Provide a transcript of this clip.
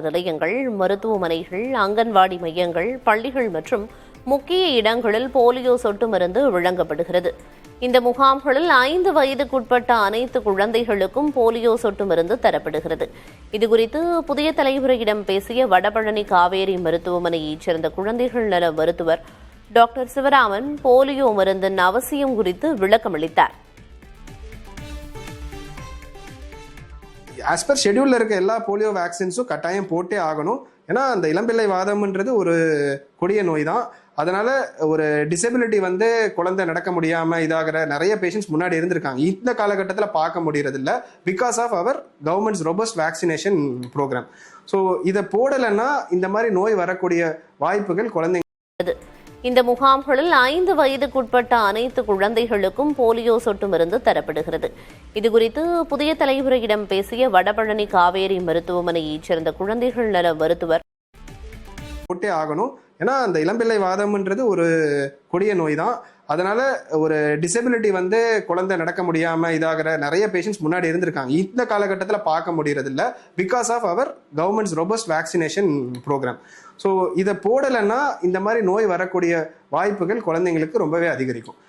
நிலையங்கள், மருத்துவமனைகள், அங்கன்வாடி மையங்கள், பள்ளிகள் மற்றும் முக்கிய இடங்களில் போலியோ சொட்டு மருந்து வழங்கப்படுகிறது. இந்த முகாம்களில் 5 வயதுக்குட்பட்ட அனைத்து குழந்தைகளுக்கும் போலியோ சொட்டு மருந்து தரப்படுகிறது. இதுகுறித்து புதிய தலைமுறையிடம் பேசிய வடபழனி காவேரி மருத்துவமனையைச் சேர்ந்த குழந்தைகள் நல மருத்துவர் டாக்டர் சிவராமன் போலியோ மருந்தின் அவசியம் குறித்து விளக்கமளித்தார். ஆஸ் பர் ஷெடியூல்ல இருக்க எல்லா போலியோ வேக்சின்ஸும் கட்டாயம் போட்டே ஆகணும். ஏன்னா அந்த இளம்பிள்ளை வாதம்ன்றது ஒரு கொடிய நோய் தான். அதனால ஒரு டிசபிலிட்டி குழந்தை நடக்க முடியாம இதாகிற நிறைய பேஷண்ட்ஸ் முன்னாடி இருந்திருக்காங்க. இந்த காலகட்டத்தில் பார்க்க முடியறது இல்லை, because of our government's robust vaccination programme. So இதை போடலைன்னா இந்த மாதிரி நோய் வரக்கூடிய வாய்ப்புகள் குழந்தைங்க. இந்த முகாம்களில் 5 வயதுக்குட்பட்ட அனைத்து குழந்தைகளுக்கும் போலியோ சொட்டு மருந்து தரப்படுகிறது. இதுகுறித்து புதிய தலைமுறையிடம் பேசிய வடபழனி காவேரி மருத்துவமனையைச் சேர்ந்த குழந்தைகள் நல மருத்துவர் போட்டே ஆகணும். ஏன்னா அந்த இளம்பிள்ளை வாதம்ன்றது ஒரு கொடிய நோய் தான். அதனால ஒரு டிசபிலிட்டி குழந்தை நடக்க முடியாம இதாகிற நிறைய பேஷண்ட்ஸ் முன்னாடி இருந்திருக்காங்க. இந்த காலகட்டத்தில் பார்க்க முடியறது இல்லை, because of our government's robust vaccination programme. So இதை போடலைன்னா இந்த மாதிரி நோய் வரக்கூடிய வாய்ப்புகள் குழந்தைங்களுக்கு ரொம்பவே அதிகரிக்கும்.